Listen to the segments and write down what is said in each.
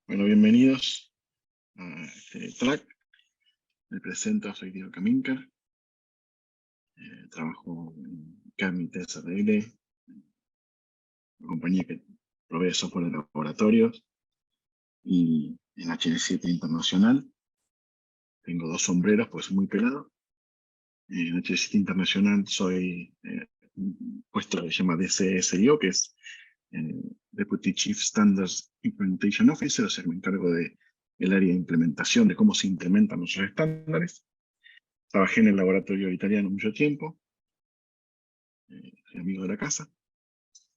Bueno, bienvenidos a este track. Me presento, soy Diego Caminker. Trabajo en Camit SRL, una compañía que provee software de laboratorios, y en HL7 Internacional. Tengo dos sombreros, pues soy muy pelado. En HL7 Internacional soy un puesto que se llama DCSIO, que es Deputy Chief Standards Implementation Officer, o sea que me encargo del área de implementación, de cómo se implementan nuestros estándares. Trabajé en el laboratorio italiano mucho tiempo, soy amigo de la casa.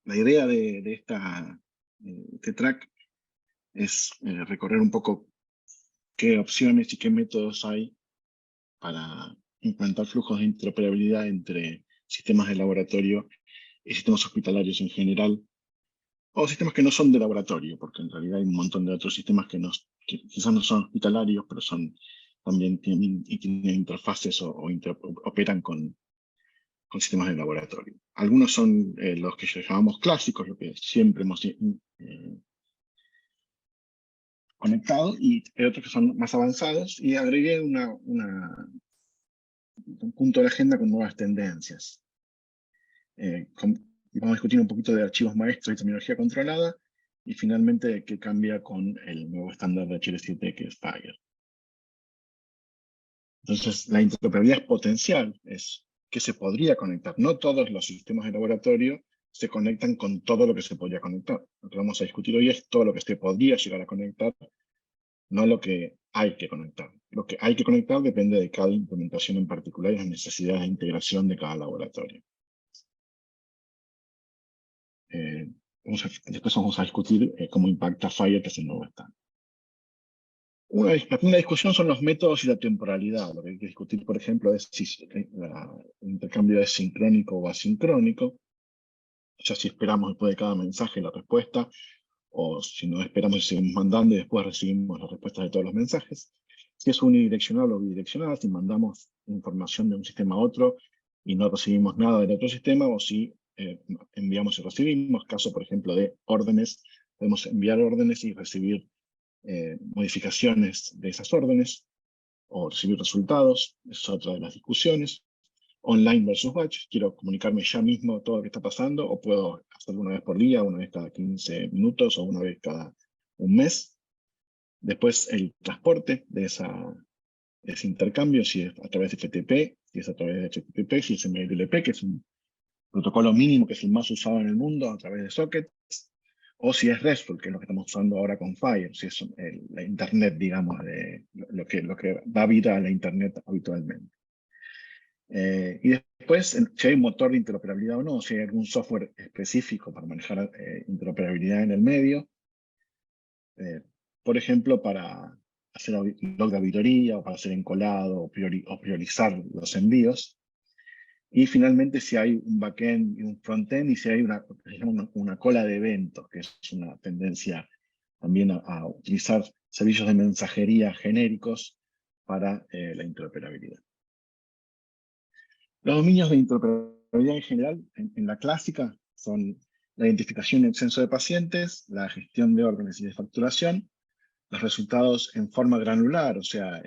La idea de este track es recorrer un poco qué opciones y qué métodos hay para implementar flujos de interoperabilidad entre sistemas de laboratorio y sistemas hospitalarios en general, o sistemas que no son de laboratorio, porque en realidad hay un montón de otros sistemas que quizás no son hospitalarios, pero también tienen interfaces o operan con sistemas de laboratorio. Algunos son los que llamamos clásicos, lo que siempre hemos conectado, y hay otros que son más avanzados, y agregué un punto de la agenda con nuevas tendencias. Vamos a discutir un poquito de archivos maestros y terminología controlada, y finalmente qué cambia con el nuevo estándar de HL7 que es FHIR. Entonces, la interoperabilidad es potencial, es que se podría conectar. No todos los sistemas de laboratorio se conectan con todo lo que se podría conectar. Lo que vamos a discutir hoy es todo lo que se podría llegar a conectar, no lo que hay que conectar. Lo que hay que conectar depende de cada implementación en particular y las necesidades de integración de cada laboratorio. Después vamos a discutir cómo impacta FHIR, que es el nuevo estándar. La primera discusión son los métodos y la temporalidad. Lo que hay que discutir, por ejemplo, es si el intercambio es sincrónico o asincrónico. O sea, si esperamos después de cada mensaje la respuesta, o si no esperamos y seguimos mandando y después recibimos las respuestas de todos los mensajes. Si es unidireccional o bidireccional, si mandamos información de un sistema a otro y no recibimos nada del otro sistema, o si enviamos y recibimos. Caso, por ejemplo, de órdenes, podemos enviar órdenes y recibir modificaciones de esas órdenes, o recibir resultados. Esa es otra de las discusiones. Online versus batch, quiero comunicarme ya mismo todo lo que está pasando, o puedo hacerlo una vez por día, una vez cada 15 minutos, o una vez cada un mes. Después el transporte de ese intercambio, si es a través de FTP, si es a través de HTTP, si es MLP, que es un protocolo mínimo que es el más usado en el mundo, a través de sockets, o si es RESTful, que es lo que estamos usando ahora con FHIR, si es la Internet, digamos, de lo que da vida a la Internet habitualmente. Y después, si hay un motor de interoperabilidad o no, si hay algún software específico para manejar interoperabilidad en el medio, por ejemplo, para hacer log de auditoría, o para hacer encolado, o priorizar los envíos. Y finalmente, si hay un backend y un frontend, y si hay una cola de eventos, que es una tendencia también a utilizar servicios de mensajería genéricos para la interoperabilidad. Los dominios de interoperabilidad en general, en la clásica, son la identificación y el censo de pacientes, la gestión de órdenes y de facturación, los resultados en forma granular, o sea,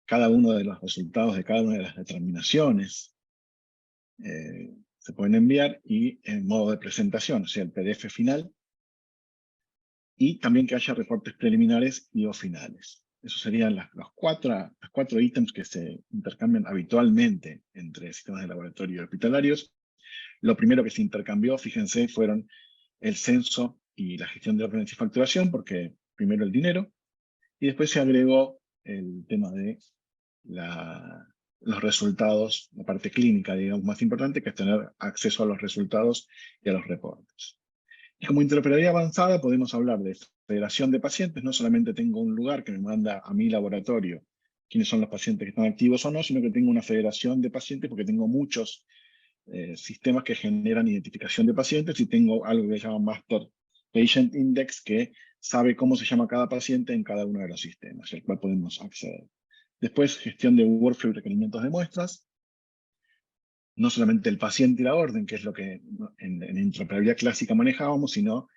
cada uno de los resultados de cada una de las determinaciones se pueden enviar, y en modo de presentación, o sea, el PDF final, y también que haya reportes preliminares y o finales. Esos serían los cuatro ítems que se intercambian habitualmente entre sistemas de laboratorio y hospitalarios. Lo primero que se intercambió, fíjense, fueron el censo y la gestión de órdenes y facturación, porque primero el dinero, y después se agregó el tema de los resultados, la parte clínica, digamos, más importante, que es tener acceso a los resultados y a los reportes. Y como interoperabilidad avanzada podemos hablar de federación de pacientes. No solamente tengo un lugar que me manda a mi laboratorio quiénes son los pacientes que están activos o no, sino que tengo una federación de pacientes porque tengo muchos sistemas que generan identificación de pacientes, y tengo algo que se llama Master Patient Index, que sabe cómo se llama cada paciente en cada uno de los sistemas, al cual podemos acceder. Después, gestión de workflow y requerimientos de muestras. No solamente el paciente y la orden, que es lo que en interoperabilidad clásica manejábamos, sino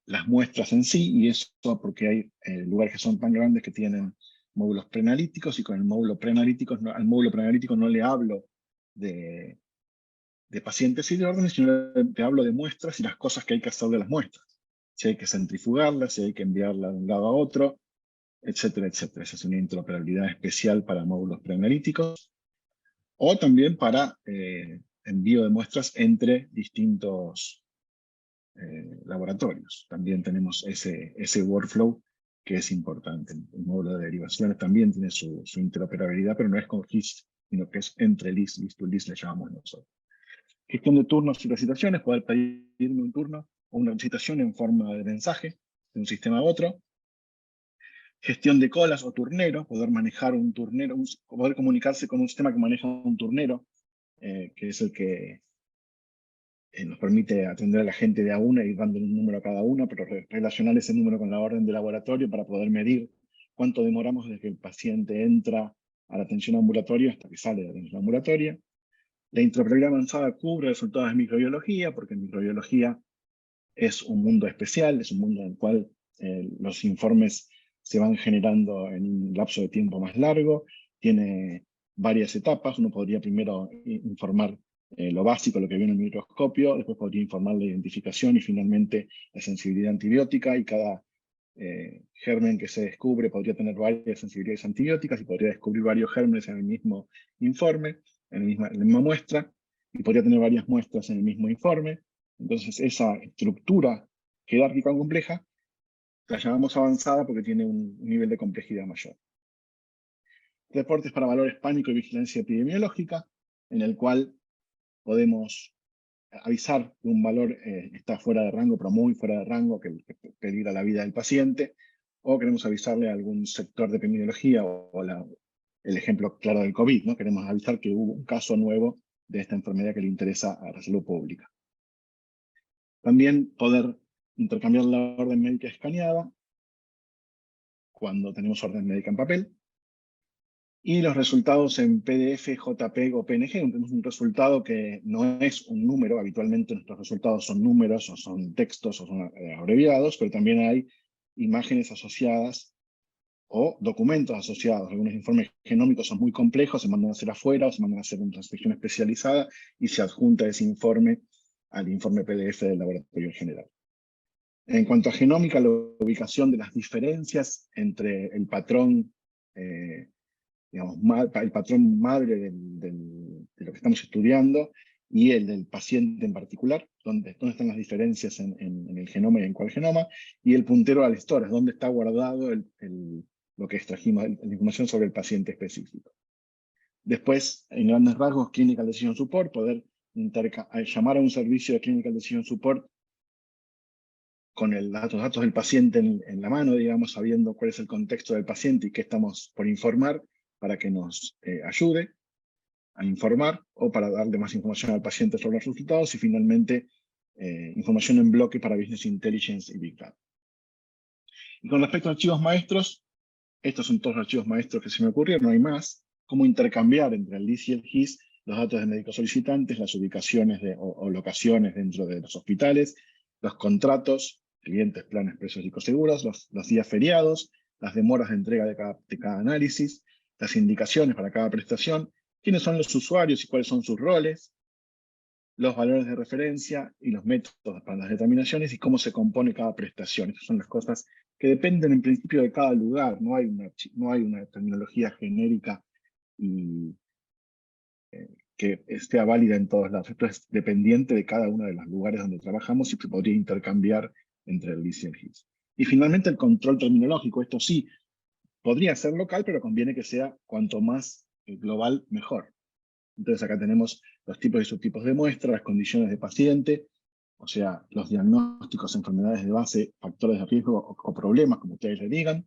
las muestras en sí, y eso porque hay lugares que son tan grandes que tienen módulos preanalíticos, y con el módulo preanalítico, al módulo preanalítico no le hablo de pacientes y de órdenes, sino te hablo de muestras y las cosas que hay que hacer de las muestras. Si hay que centrifugarlas, si hay que enviarlas de un lado a otro, etcétera, etcétera. Esa es una interoperabilidad especial para módulos preanalíticos, o también para envío de muestras entre distintos laboratorios. También tenemos ese workflow que es importante. El módulo de derivaciones también tiene su interoperabilidad, pero no es con GIS, sino que es entre LIS, LIS to LIS le llamamos nosotros. Gestión de turnos y recitaciones, poder pedirme un turno o una recitación en forma de mensaje de un sistema a otro. Gestión de colas o turneros, poder manejar un turnero, poder comunicarse con un sistema que maneja un turnero, que es el que nos permite atender a la gente de a una y dando un número a cada una, pero relacionar ese número con la orden de laboratorio para poder medir cuánto demoramos desde que el paciente entra a la atención ambulatoria hasta que sale de la atención ambulatoria. La interoperabilidad avanzada cubre resultados de microbiología, porque en microbiología es un mundo especial, es un mundo en el cual los informes se van generando en un lapso de tiempo más largo, tiene varias etapas. Uno podría primero informar lo básico, lo que viene en el microscopio, después podría informar la identificación y finalmente la sensibilidad antibiótica, y cada germen que se descubre podría tener varias sensibilidades antibióticas y podría descubrir varios gérmenes en el mismo informe, en la misma muestra, y podría tener varias muestras en el mismo informe. Entonces esa estructura jerárquica compleja la llamamos avanzada porque tiene un nivel de complejidad mayor. Reportes para valores pánico y vigilancia epidemiológica, en el cual podemos avisar que un valor está fuera de rango, pero muy fuera de rango, que peligra la vida del paciente, o queremos avisarle a algún sector de epidemiología, o el ejemplo claro del COVID, ¿no? Queremos avisar que hubo un caso nuevo de esta enfermedad que le interesa a la salud pública. También poder intercambiar la orden médica escaneada cuando tenemos orden médica en papel, y los resultados en PDF, JPEG o PNG. Tenemos un resultado que no es un número. Habitualmente nuestros resultados son números, o son textos, o son abreviados, pero también hay imágenes asociadas o documentos asociados. Algunos informes genómicos son muy complejos, se mandan a hacer afuera o se mandan a hacer una transcripción especializada y se adjunta ese informe al informe PDF del laboratorio general. En cuanto a genómica, la ubicación de las diferencias entre el patrón digamos, el patrón madre de lo que estamos estudiando y el del paciente en particular, dónde están las diferencias en el genoma y en cuál genoma, y el puntero a las historias, dónde está guardado lo que extrajimos, la información sobre el paciente específico. Después, en grandes rasgos, Clinical Decision Support, poder llamar a un servicio de Clinical Decision Support con los datos del paciente en la mano, digamos, sabiendo cuál es el contexto del paciente y qué estamos por informar, para que nos ayude a informar o para darle más información al paciente sobre los resultados, y finalmente información en bloque para Business Intelligence y Big Data. Y con respecto a archivos maestros, estos son todos los archivos maestros que se me ocurrieron, no hay más. Cómo intercambiar entre el LIS y el GIS los datos de médicos solicitantes, las ubicaciones o locaciones dentro de los hospitales, los contratos, clientes, planes, precios y coseguros, los días feriados, las demoras de entrega de cada análisis, las indicaciones para cada prestación, quiénes son los usuarios y cuáles son sus roles, los valores de referencia y los métodos para las determinaciones y cómo se compone cada prestación. Estas son las cosas que dependen en principio de cada lugar. No hay una terminología genérica y que esté válida en todos lados. Esto es dependiente de cada uno de los lugares donde trabajamos y se podría intercambiar entre el LIS y el GIS. Y finalmente el control terminológico. Esto sí, podría ser local, pero conviene que sea cuanto más global, mejor. Entonces acá tenemos los tipos y subtipos de muestra, las condiciones de paciente, o sea, los diagnósticos, enfermedades de base, factores de riesgo o problemas, como ustedes le digan,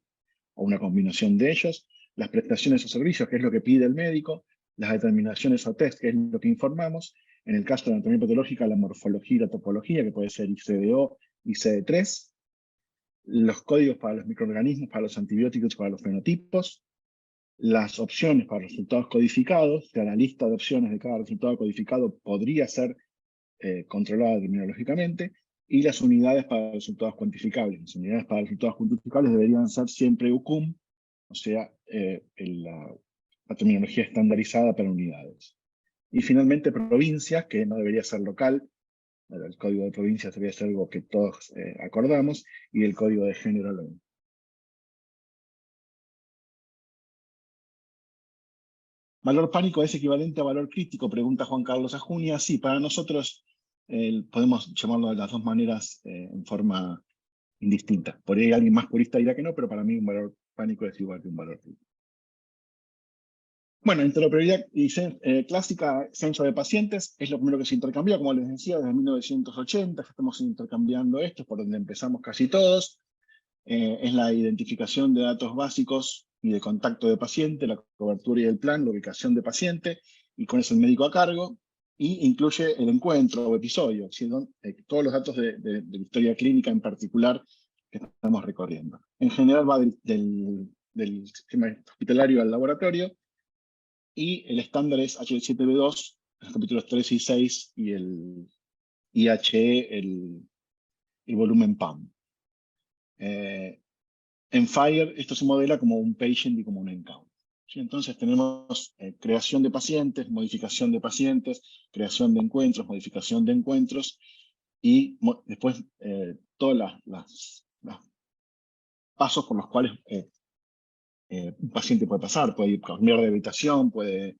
o una combinación de ellos, las prestaciones o servicios, que es lo que pide el médico, las determinaciones o test, que es lo que informamos, en el caso de anatomía patológica, la morfología y la topología, que puede ser ICD-O, ICD-3, los códigos para los microorganismos, para los antibióticos y para los fenotipos, las opciones para resultados codificados, o sea, la lista de opciones de cada resultado codificado podría ser controlada terminológicamente, y las unidades para resultados cuantificables. Las unidades para resultados cuantificables deberían ser siempre UCUM, o sea, la terminología estandarizada para unidades. Y finalmente provincia, que no debería ser local, el código de provincia debería ser algo que todos acordamos, y el código de género lo mismo. ¿Valor pánico es equivalente a valor crítico? Pregunta Juan Carlos Ajunia. Sí, para nosotros podemos llamarlo de las dos maneras en forma indistinta. Por ahí alguien más purista dirá que no, pero para mí un valor pánico es igual que un valor crítico. Bueno, interoperabilidad clásica, censo de pacientes, es lo primero que se intercambió, como les decía, desde 1980, ya estamos intercambiando esto, por donde empezamos casi todos. Es la identificación de datos básicos y de contacto de paciente, la cobertura y el plan, la ubicación de paciente, y con eso el médico a cargo, y incluye el encuentro o episodio, todos los datos de la historia clínica en particular que estamos recorriendo. En general va del sistema hospitalario al laboratorio, y el estándar es HL7B2, los capítulos 3 y 6, y el IHE, el volumen PAM. En FHIR esto se modela como un patient y como un encounter. ¿Sí? Entonces tenemos creación de pacientes, modificación de pacientes, creación de encuentros, modificación de encuentros, y después todos los pasos por los cuales un paciente puede pasar. Puede ir cambiar de habitación, puede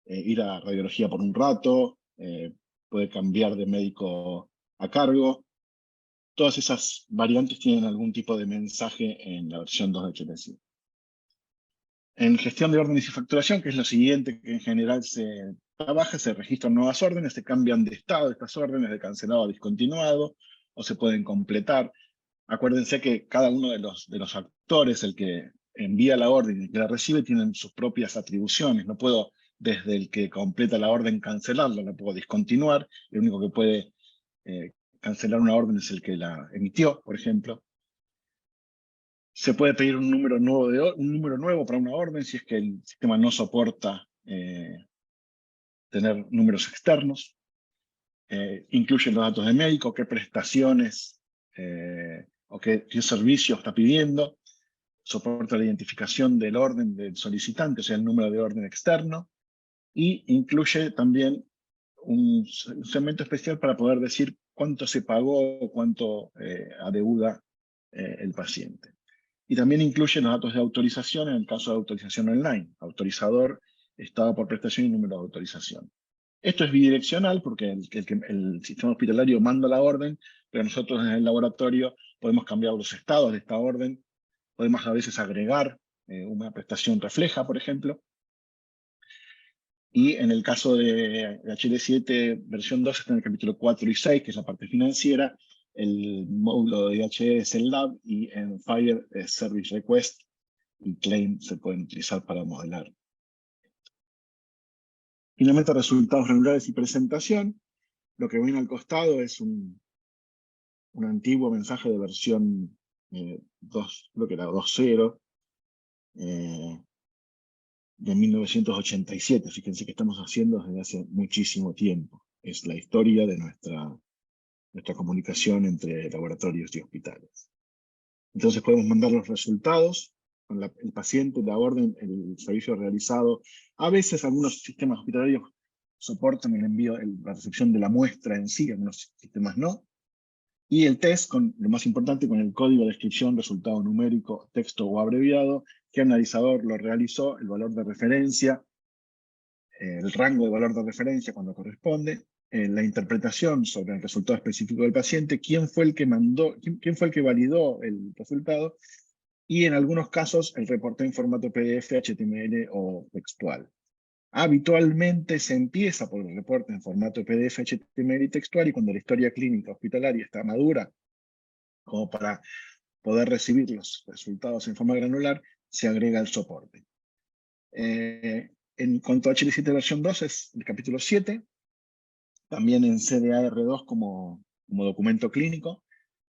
ir a radiología por un rato, puede cambiar de médico a cargo. Todas esas variantes tienen algún tipo de mensaje en la versión 2 de HTC. En gestión de órdenes y facturación, que es lo siguiente que en general se trabaja, se registran nuevas órdenes, se cambian de estado estas órdenes, de cancelado a discontinuado, o se pueden completar. Acuérdense que cada uno de los actores, el que envía la orden y el que la recibe, tienen sus propias atribuciones. No puedo, desde el que completa la orden, cancelarla, la puedo discontinuar. El único que puede cancelar una orden es el que la emitió, por ejemplo. Se puede pedir un número nuevo para una orden si es que el sistema no soporta tener números externos. Incluye los datos de médico, qué prestaciones o qué servicio está pidiendo. Soporta la identificación del orden del solicitante, o sea, el número de orden externo. Y incluye también un segmento especial para poder decir cuánto se pagó o cuánto adeuda el paciente. Y también incluye los datos de autorización en el caso de autorización online. Autorizador, estado por prestación y número de autorización. Esto es bidireccional porque el sistema hospitalario manda la orden, pero nosotros en el laboratorio podemos cambiar los estados de esta orden. Podemos a veces agregar una prestación refleja, por ejemplo. Y en el caso de HL7 versión 2 está en el capítulo 4 y 6, que es la parte financiera. El módulo de IHE es el lab, y en FHIR es Service Request y Claim se pueden utilizar para modelar. Finalmente, resultados granulares y presentación. Lo que viene al costado es un antiguo mensaje de versión 2, creo que era 2.0, de 1987. Fíjense que estamos haciendo desde hace muchísimo tiempo. Es la historia de nuestra comunicación entre laboratorios y hospitales. Entonces podemos mandar los resultados con el paciente, la orden, el servicio realizado. A veces algunos sistemas hospitalarios soportan el envío, la recepción de la muestra en sí, algunos sistemas no. Y el test, lo más importante, con el código de descripción, resultado numérico, texto o abreviado, qué analizador lo realizó, el valor de referencia, el rango de valor de referencia cuando corresponde, la interpretación sobre el resultado específico del paciente, quién fue el que validó el resultado, y en algunos casos el reporte en formato PDF, HTML o textual. Habitualmente se empieza por el reporte en formato PDF, HTML y textual, y cuando la historia clínica hospitalaria está madura como para poder recibir los resultados en forma granular, se agrega el soporte. En cuanto a HL7 versión 2 es el capítulo 7, también en CDAR2 como documento clínico,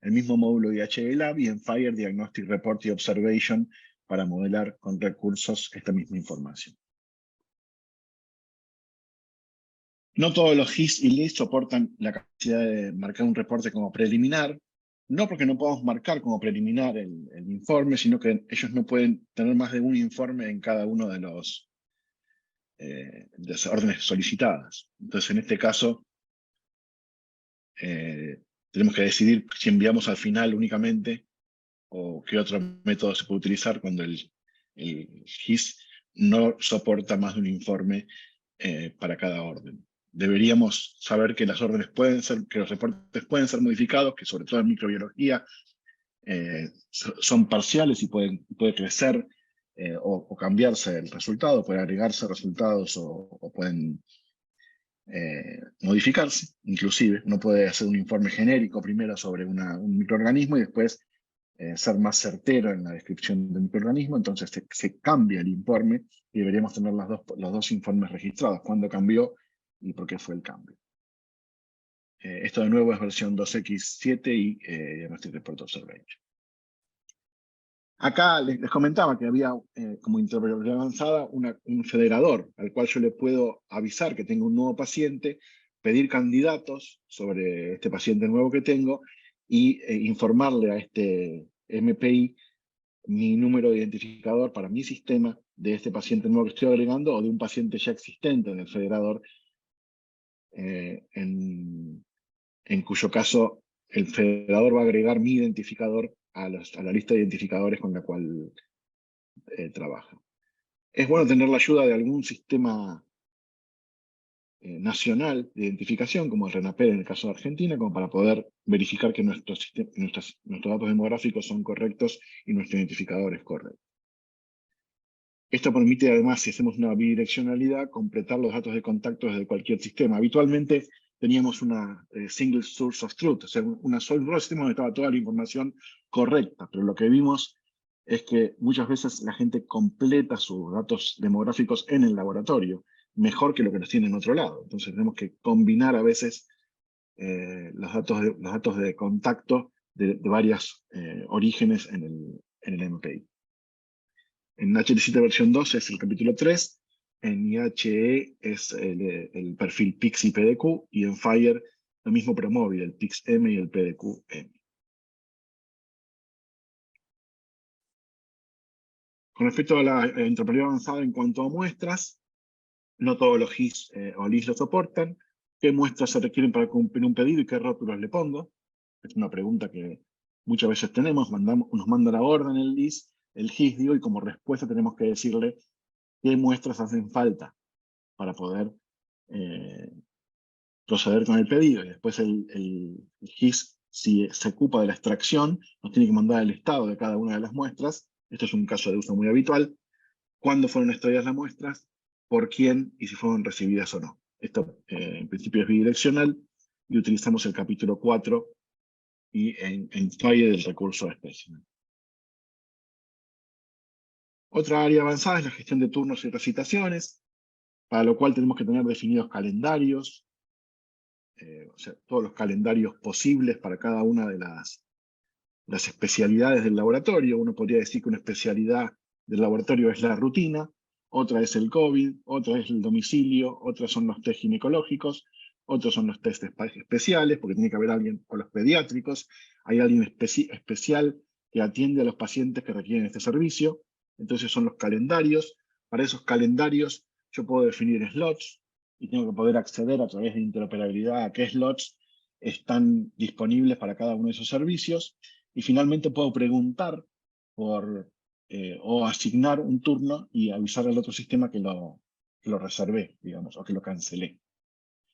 el mismo módulo de IHE Lab, y en FHIR Diagnostic Report y Observation para modelar con recursos esta misma información. No todos los GIS y LIS soportan la capacidad de marcar un reporte como preliminar, no porque no podamos marcar como preliminar el informe, sino que ellos no pueden tener más de un informe en cada uno de las órdenes solicitadas. Entonces, en este caso, tenemos que decidir si enviamos al final únicamente o qué otro método se puede utilizar cuando el GIS no soporta más de un informe para cada orden. Deberíamos saber que las órdenes pueden ser, que los reportes pueden ser modificados, que sobre todo en microbiología son parciales y puede crecer o cambiarse el resultado, puede agregarse resultados o pueden modificarse, inclusive. Uno puede hacer un informe genérico primero sobre un microorganismo y después ser más certero en la descripción del microorganismo, entonces se cambia el informe y deberíamos tener los dos informes registrados, cuándo cambió y por qué fue el cambio. Esto de nuevo es versión 2x7 y Diagnostic Report Observation. Acá les comentaba que había como interpretación avanzada un federador al cual yo le puedo avisar que tengo un nuevo paciente, pedir candidatos sobre este paciente nuevo que tengo y informarle a este MPI mi número de identificador para mi sistema de este paciente nuevo que estoy agregando o de un paciente ya existente en el federador, en cuyo caso el federador va a agregar mi identificador a la lista de identificadores con la cual trabaja. Es bueno tener la ayuda de algún sistema nacional de identificación, como el RENAPER en el caso de Argentina, como para poder verificar que nuestros datos demográficos son correctos y nuestro identificador es correcto. Esto permite además, si hacemos una bidireccionalidad, completar los datos de contacto desde cualquier sistema. Habitualmente teníamos una single source of truth, o sea, un solo sistema donde estaba toda la información correcta, pero lo que vimos es que muchas veces la gente completa sus datos demográficos en el laboratorio, mejor que lo que los tiene en otro lado. Entonces tenemos que combinar a veces los datos de contacto de varios orígenes en el MPI. En HL7 versión 2 es el capítulo 3, en IHE es el perfil PIX y PDQ, y en FHIR lo mismo pero móvil, el PIX-M y el PDQ-M. Con respecto a la interpretación avanzada en cuanto a muestras, no todos los GIS o LIS lo soportan. ¿Qué muestras se requieren para cumplir un pedido y qué rótulos le pongo? Es una pregunta que muchas veces tenemos. Nos manda la orden el LIS, el GIS, digo, y como respuesta tenemos que decirle qué muestras hacen falta para poder proceder con el pedido. Y después el GIS, si se ocupa de la extracción, nos tiene que mandar el estado de cada una de las muestras. Esto es un caso de uso muy habitual. ¿Cuándo fueron extraídas las muestras? ¿Por quién? Y si fueron recibidas o no. Esto en principio es bidireccional y utilizamos el capítulo 4 y en FHIR del recurso de specimen. Otra área avanzada es la gestión de turnos y recitaciones, para lo cual tenemos que tener definidos calendarios, o sea, todos los calendarios posibles para cada una de las especialidades del laboratorio. Uno podría decir que una especialidad del laboratorio es la rutina, otra es el COVID, otra es el domicilio, otras son los test ginecológicos, otros son los test especiales, porque tiene que haber alguien, o los pediátricos, hay alguien especial que atiende a los pacientes que requieren este servicio. Entonces son los calendarios. Para esos calendarios yo puedo definir slots y tengo que poder acceder a través de interoperabilidad a qué slots están disponibles para cada uno de esos servicios. Y finalmente puedo preguntar o asignar un turno y avisar al otro sistema que lo reservé, digamos, o que lo cancelé.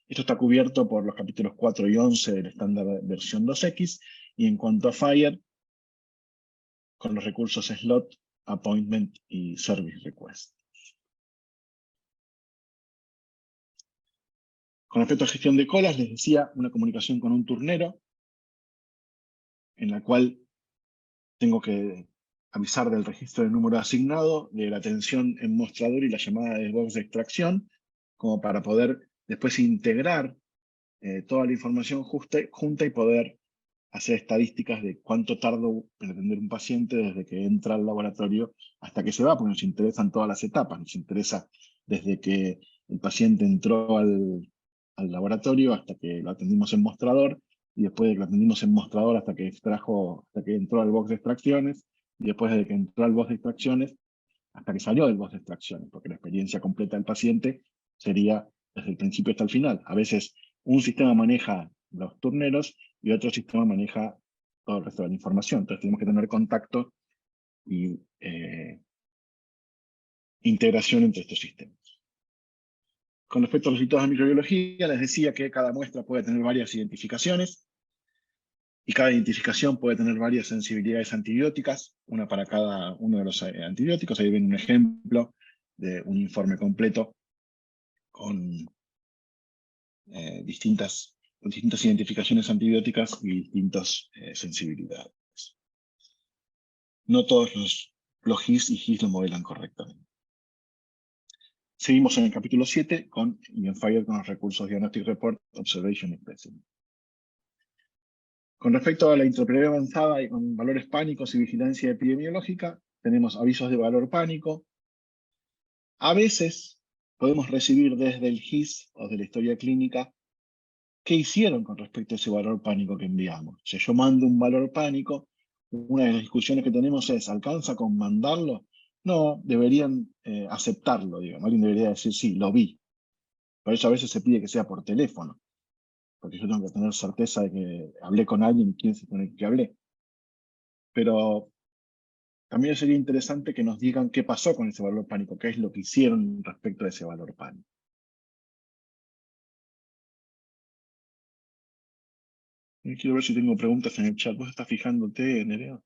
Esto está cubierto por los capítulos 4 y 11 del estándar versión 2X, y en cuanto a FHIR, con los recursos slot, appointment y service request. Con respecto a gestión de colas, les decía, una comunicación con un turnero, en la cual tengo que avisar del registro del número asignado, de la atención en mostrador y la llamada de box de extracción, como para poder después integrar toda la información junta y poder hacer estadísticas de cuánto tardo en atender un paciente desde que entra al laboratorio hasta que se va, porque nos interesan todas las etapas. Nos interesa desde que el paciente entró al al laboratorio hasta que lo atendimos en mostrador, y después de que lo atendimos en mostrador hasta que entró al box de extracciones, y después de que entró al box de extracciones, hasta que salió del box de extracciones, porque la experiencia completa del paciente sería desde el principio hasta el final. A veces un sistema maneja los turneros y otro sistema maneja todo el resto de la información. Entonces tenemos que tener contacto y integración entre estos sistemas. Con respecto a los resultados de microbiología, les decía que cada muestra puede tener varias identificaciones, y cada identificación puede tener varias sensibilidades antibióticas, una para cada uno de los antibióticos. Ahí ven un ejemplo de un informe completo con distintas identificaciones antibióticas y distintas sensibilidades. No todos los GIS y GIS lo modelan correctamente. Seguimos en el capítulo 7 con Genfire con los recursos Diagnostic Report, Observation y Specimen. Con respecto a la interpretación avanzada y con valores pánicos y vigilancia epidemiológica, tenemos avisos de valor pánico. A veces podemos recibir desde el GIS o de la historia clínica qué hicieron con respecto a ese valor pánico que enviamos. Si yo mando un valor pánico, una de las discusiones que tenemos es, ¿alcanza con mandarlo? No, deberían aceptarlo, digamos. Alguien debería decir, sí, lo vi. Por eso a veces se pide que sea por teléfono, porque yo tengo que tener certeza de que hablé con alguien y quién es con el que hablé. Pero también sería interesante que nos digan qué pasó con ese valor pánico, qué es lo que hicieron respecto a ese valor pánico. Quiero ver si tengo preguntas en el chat. ¿Vos estás fijándote, Nerea?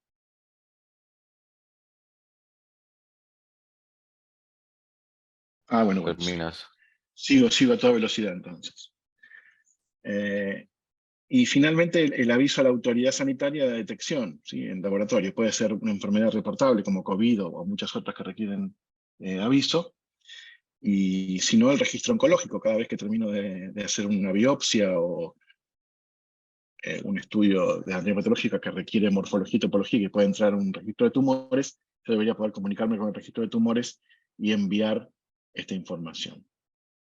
Bueno. Terminas. Sigo a toda velocidad entonces. Y finalmente el aviso a la autoridad sanitaria de detección, ¿sí? En laboratorio. Puede ser una enfermedad reportable como COVID o muchas otras que requieren aviso. Y si no, el registro oncológico, cada vez que termino de hacer una biopsia o un estudio de anatomía patológica que requiere morfología y topología, que puede entrar en un registro de tumores, yo debería poder comunicarme con el registro de tumores y enviar esta información.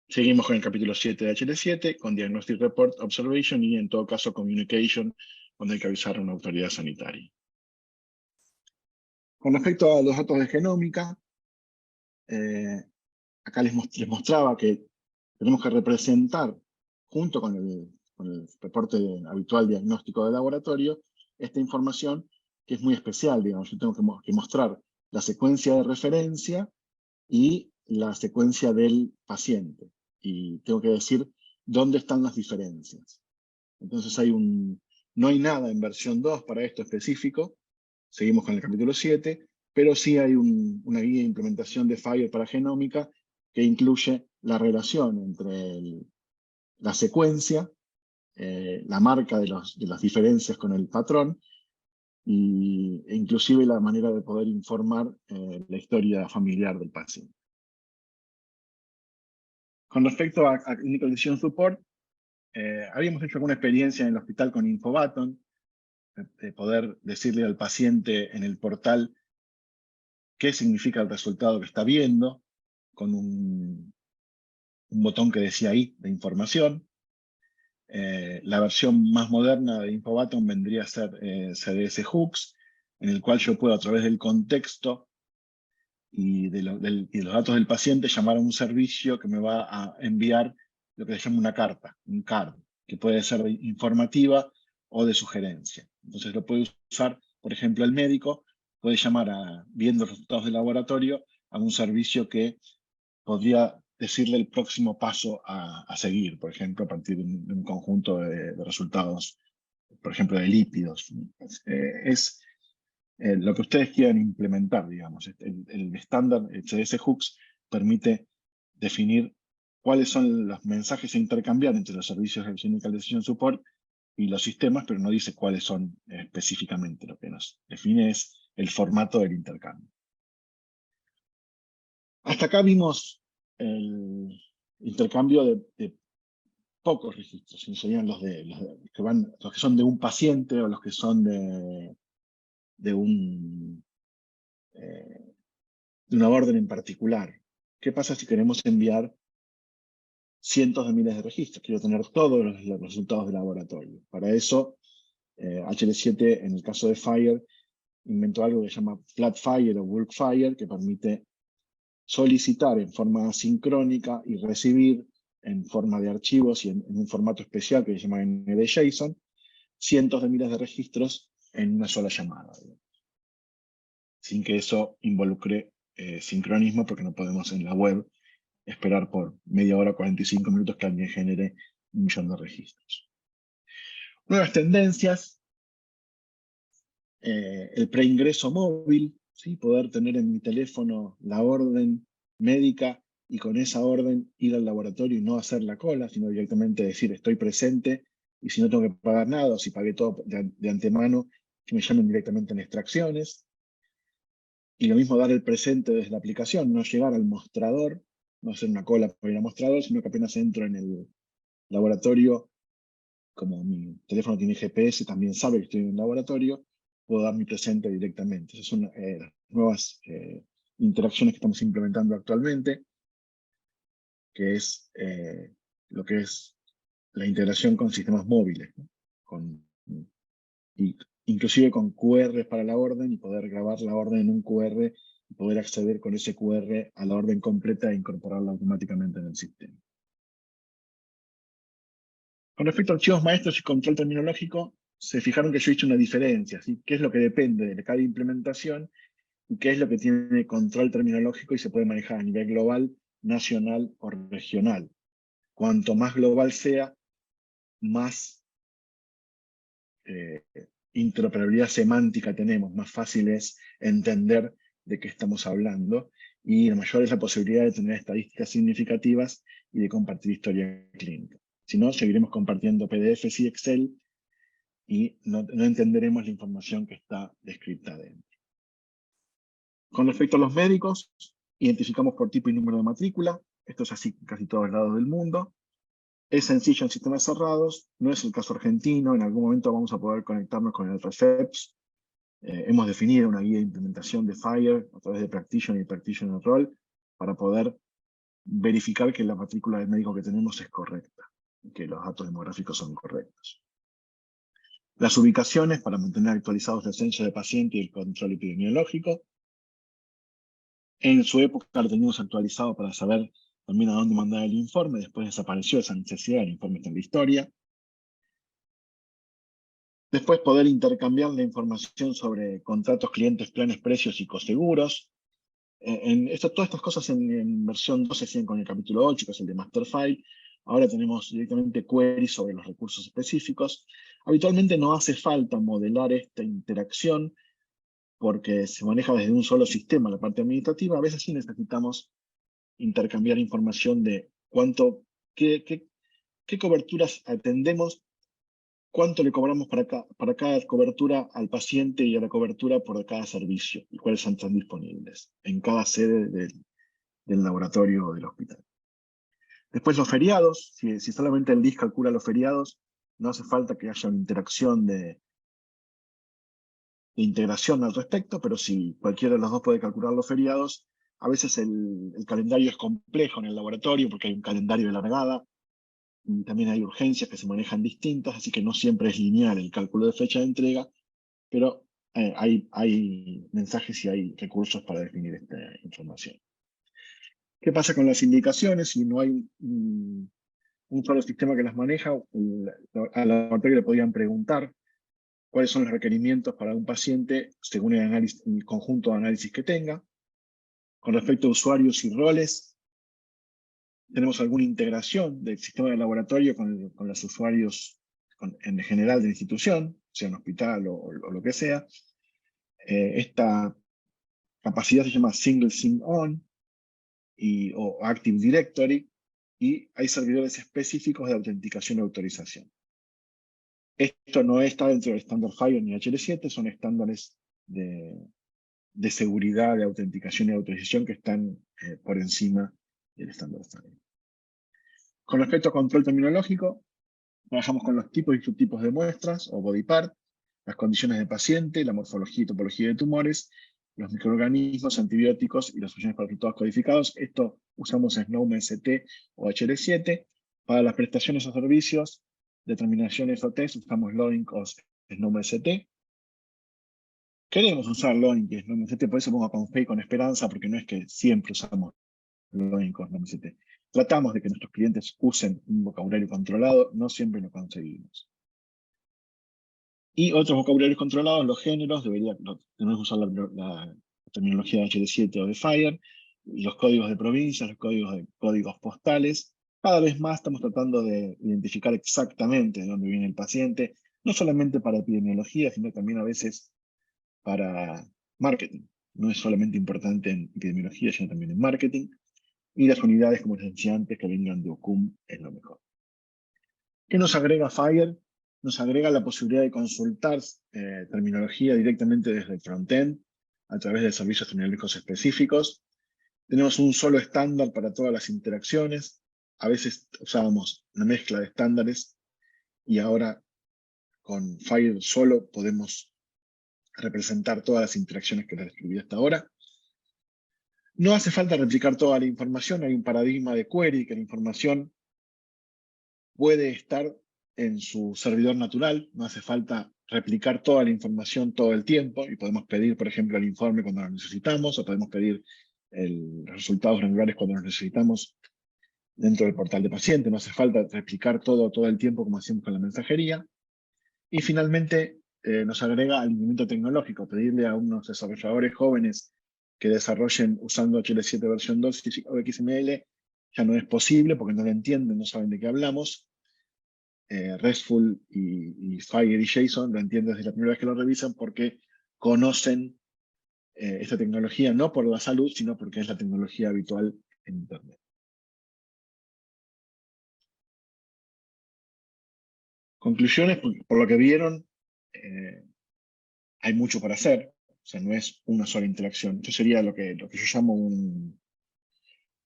Seguimos con el capítulo 7 de HL7, con Diagnostic Report, Observation y, en todo caso, Communication, donde hay que avisar a una autoridad sanitaria. Con respecto a los datos de genómica, acá les mostraba que tenemos que representar, junto con el reporte habitual diagnóstico de laboratorio, esta información que es muy especial, digamos. Yo tengo que mostrar la secuencia de referencia y la secuencia del paciente. Y tengo que decir dónde están las diferencias. Entonces no hay nada en versión 2 para esto específico. Seguimos con el capítulo 7, pero sí hay una guía de implementación de FHIR para genómica que incluye la relación entre la secuencia, la marca de las diferencias con el patrón, e inclusive la manera de poder informar la historia familiar del paciente. Con respecto a Clinical Decision Support, habíamos hecho alguna experiencia en el hospital con Infobaton, de poder decirle al paciente en el portal qué significa el resultado que está viendo, con un botón que decía ahí, de información. La versión más moderna de Infobaton vendría a ser CDS Hooks, en el cual yo puedo, a través del contexto y de los datos del paciente, llamar a un servicio que me va a enviar lo que se llama una carta, un card, que puede ser informativa o de sugerencia. Entonces lo puede usar, por ejemplo, el médico puede llamar, viendo los resultados del laboratorio, a un servicio que podría decirle el próximo paso a seguir, por ejemplo, a partir de un conjunto de resultados, por ejemplo, de lípidos. Es lo que ustedes quieran implementar, digamos. El estándar, el CDS Hooks, permite definir cuáles son los mensajes a intercambiar entre los servicios de Clinical Decision Support y los sistemas, pero no dice cuáles son específicamente. Lo que nos define es el formato del intercambio. Hasta acá vimos el intercambio de pocos registros, serían los que son de un paciente o los que son de una orden en particular. ¿Qué pasa si queremos enviar cientos de miles de registros, quiero tener todos los resultados del laboratorio. Para eso, HL7, en el caso de FHIR, inventó algo que se llama Flatfire o Bulkfire, que permite solicitar en forma asincrónica y recibir en forma de archivos y en un formato especial que se llama ND-JSON, cientos de miles de registros en una sola llamada, digamos, sin que eso involucre sincronismo, porque no podemos en la web esperar por media hora, 45 minutos que alguien genere 1.000.000 de registros. Nuevas tendencias, el preingreso móvil, ¿sí? Poder tener en mi teléfono la orden médica y con esa orden ir al laboratorio y no hacer la cola, sino directamente decir estoy presente y si no tengo que pagar nada o si pagué todo de antemano, que me llamen directamente en extracciones. Y lo mismo dar el presente desde la aplicación, no llegar al mostrador, no hacer una cola para ir al mostrador, sino que apenas entro en el laboratorio, como mi teléfono tiene GPS, también sabe que estoy en el laboratorio, puedo dar mi presente directamente. Esas son las nuevas interacciones que estamos implementando actualmente, que es lo que es la integración con sistemas móviles, ¿no? Inclusive con QR para la orden y poder grabar la orden en un QR y poder acceder con ese QR a la orden completa e incorporarla automáticamente en el sistema. Con respecto a archivos maestros y control terminológico, se fijaron que yo he hecho una diferencia, ¿sí? ¿Qué es lo que depende de cada implementación y qué es lo que tiene control terminológico y se puede manejar a nivel global, nacional o regional? Cuanto más global sea, más interoperabilidad semántica tenemos, más fácil es entender de qué estamos hablando y mayor es la posibilidad de tener estadísticas significativas y de compartir historia clínica. Si no, seguiremos compartiendo PDFs y Excel y no entenderemos la información que está descrita dentro. Con respecto a los médicos, identificamos por tipo y número de matrícula. Esto es así en casi todos lados del mundo. Es sencillo en sistemas cerrados, no es el caso argentino, en algún momento vamos a poder conectarnos con el REFEPS. Hemos definido una guía de implementación de FHIR a través de Practitioner y Practitioner Role para poder verificar que la matrícula del médico que tenemos es correcta, que los datos demográficos son correctos. Las ubicaciones para mantener actualizados el censo de paciente y el control epidemiológico. En su época lo teníamos actualizado para saber también a dónde mandar el informe, después desapareció esa necesidad, el informe está en la historia. Después poder intercambiar la información sobre contratos, clientes, planes, precios y coseguros. Todas estas cosas en versión 2 se hacían con el capítulo 8, que es el de Master File. Ahora tenemos directamente queries sobre los recursos específicos. Habitualmente no hace falta modelar esta interacción porque se maneja desde un solo sistema la parte administrativa. A veces sí necesitamos intercambiar información de qué coberturas atendemos, cuánto le cobramos para cada cobertura al paciente y a la cobertura por cada servicio, y cuáles están disponibles en cada sede del laboratorio o del hospital. Después los feriados, si solamente el LIS calcula los feriados, no hace falta que haya una interacción de integración al respecto, pero si cualquiera de los dos puede calcular los feriados, a veces el calendario es complejo en el laboratorio porque hay un calendario de largada, y también hay urgencias que se manejan distintas, así que no siempre es lineal el cálculo de fecha de entrega, pero hay mensajes y hay recursos para definir esta información. ¿Qué pasa con las indicaciones? Si no hay un solo sistema que las maneja, al laboratorio le podrían preguntar cuáles son los requerimientos para un paciente según el conjunto de análisis que tenga. Con respecto a usuarios y roles, tenemos alguna integración del sistema de laboratorio con los usuarios en general de la institución, sea un hospital o lo que sea. Esta capacidad se llama Single Sign-On o Active Directory, y hay servidores específicos de autenticación y autorización. Esto no está dentro del estándar FHIR ni HL7, son estándares de seguridad, de autenticación y autorización que están por encima del estándar FHIR. Con respecto a control terminológico, trabajamos con los tipos y subtipos de muestras, o body part, las condiciones del paciente, la morfología y topología de tumores, los microorganismos, antibióticos y las soluciones para resultados codificados. Esto usamos SNOME, ST o HL7. Para las prestaciones o servicios, determinaciones o test, usamos LOINC o SNOME-ST. Queremos usar LOINC y SNOME-ST, por eso pongo con fe y con esperanza, porque no es que siempre usamos LOINC o SNOME-ST. Tratamos de que nuestros clientes usen un vocabulario controlado, no siempre lo conseguimos. Y otros vocabularios controlados, los géneros, tenemos que usar la terminología de HL7 o de FHIR, los códigos de provincias, los códigos postales. Cada vez más estamos tratando de identificar exactamente de dónde viene el paciente, no solamente para epidemiología, sino también a veces para marketing. No es solamente importante en epidemiología, sino también en marketing. Y las unidades, como les decía antes, que vengan de OCUM es lo mejor. ¿Qué nos agrega FHIR? Nos agrega la posibilidad de consultar terminología directamente desde el frontend, a través de servicios terminológicos específicos. Tenemos un solo estándar para todas las interacciones. A veces usábamos una mezcla de estándares y ahora con FHIR solo podemos representar todas las interacciones que les describí hasta ahora. No hace falta replicar toda la información. Hay un paradigma de query que la información puede estar en su servidor natural, no hace falta replicar toda la información todo el tiempo y podemos pedir, por ejemplo, el informe cuando lo necesitamos o podemos pedir los resultados granulares cuando los necesitamos dentro del portal de paciente. No hace falta replicar todo el tiempo como hacemos con la mensajería. Y finalmente nos agrega alineamiento tecnológico, pedirle a unos desarrolladores jóvenes que desarrollen usando HL7 versión 2 o XML ya no es posible porque no lo entienden, no saben de qué hablamos. RESTful y FHIR y JSON lo entienden desde la primera vez que lo revisan porque conocen esta tecnología no por la salud, sino porque es la tecnología habitual en Internet. Conclusiones, por lo que vieron, hay mucho para hacer, o sea, no es una sola interacción. Esto sería lo que yo llamo un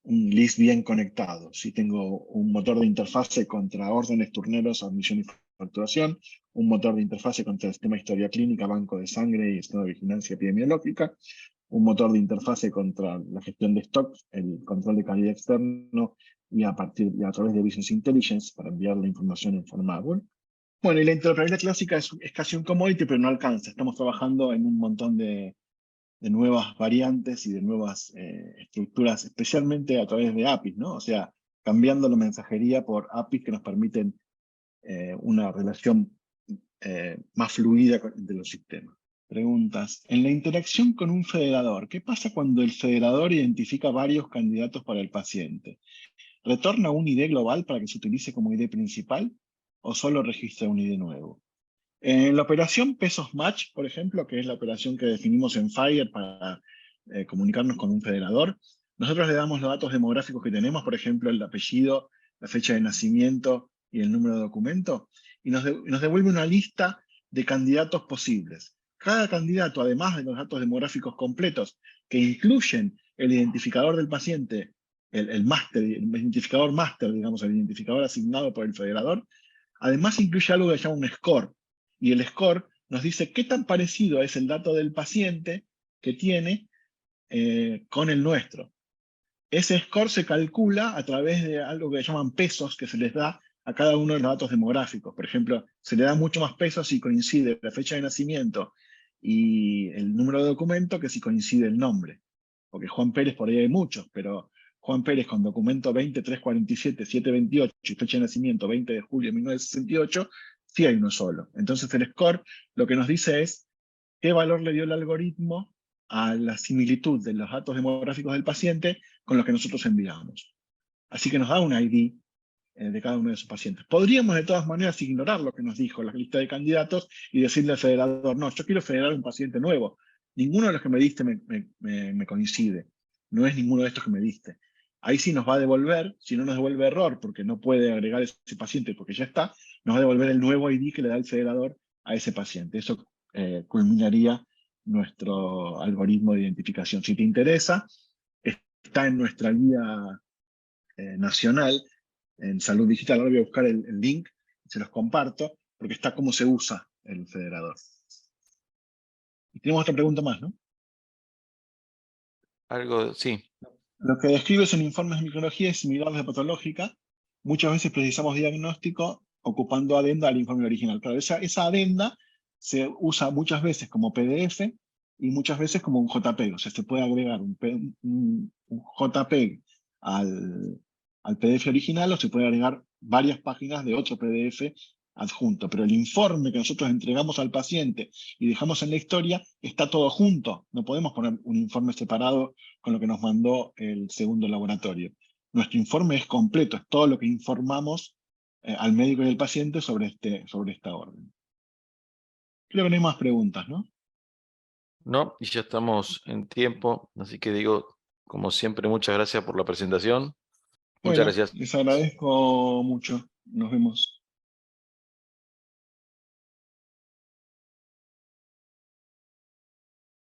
list bien conectado. Si tengo un motor de interfase contra órdenes, turneros, admisión y facturación, un motor de interfase contra el sistema de historia clínica, banco de sangre y estado de vigilancia epidemiológica, un motor de interfase contra la gestión de stocks, el control de calidad externo y a través de Business Intelligence para enviar la información en forma web. Bueno, y la interoperabilidad clásica es casi un commodity, pero no alcanza. Estamos trabajando en un montón de nuevas variantes y de nuevas estructuras, especialmente a través de APIs, ¿no? O sea, cambiando la mensajería por APIs que nos permiten una relación más fluida entre los sistemas. Preguntas. En la interacción con un federador, ¿qué pasa cuando el federador identifica varios candidatos para el paciente? ¿Retorna un ID global para que se utilice como ID principal o solo registra un ID nuevo? En la operación Pesos Match, por ejemplo, que es la operación que definimos en FHIR para comunicarnos con un federador, nosotros le damos los datos demográficos que tenemos, por ejemplo, el apellido, la fecha de nacimiento y el número de documento, y nos devuelve una lista de candidatos posibles. Cada candidato, además de los datos demográficos completos, que incluyen el identificador del paciente, el identificador máster, digamos, el identificador asignado por el federador, además incluye algo que se llama un score, y el score nos dice qué tan parecido es el dato del paciente que tiene con el nuestro. Ese score se calcula a través de algo que llaman pesos que se les da a cada uno de los datos demográficos. Por ejemplo, se le da mucho más pesos si coincide la fecha de nacimiento y el número de documento que si coincide el nombre. Porque Juan Pérez por ahí hay muchos, pero Juan Pérez con documento 20347-728 y fecha de nacimiento 20 de julio de 1968, sí hay uno solo. Entonces el score lo que nos dice es qué valor le dio el algoritmo a la similitud de los datos demográficos del paciente con los que nosotros enviamos. Así que nos da un ID de cada uno de esos pacientes. Podríamos de todas maneras ignorar lo que nos dijo la lista de candidatos y decirle al federador, no, yo quiero federar un paciente nuevo. Ninguno de los que me diste me coincide. No es ninguno de estos que me diste. Ahí sí nos va a devolver, si no nos devuelve error porque no puede agregar ese paciente porque ya está, nos va a devolver el nuevo ID que le da el federador a ese paciente. Eso culminaría nuestro algoritmo de identificación. Si te interesa, está en nuestra guía nacional en Salud Digital. Ahora voy a buscar el link, se los comparto, porque está cómo se usa el federador. Y tenemos otra pregunta más, ¿no? Algo, sí. Lo que describe son informes de microbiología y similares de patológica. muchas veces precisamos diagnóstico ocupando adenda al informe original. Claro, esa adenda se usa muchas veces como PDF y muchas veces como un JPEG. O sea, se puede agregar un JPEG al PDF original, o se puede agregar varias páginas de otro PDF adjunto. Pero el informe que nosotros entregamos al paciente y dejamos en la historia está todo junto. No podemos poner un informe separado con lo que nos mandó el segundo laboratorio. Nuestro informe es completo, es todo lo que informamos al médico y al paciente sobre esta orden. Creo que no hay más preguntas, ¿no? No, y ya estamos en tiempo, así que digo, como siempre, muchas gracias por la presentación. Muchas Bueno, gracias. les agradezco mucho. Nos vemos.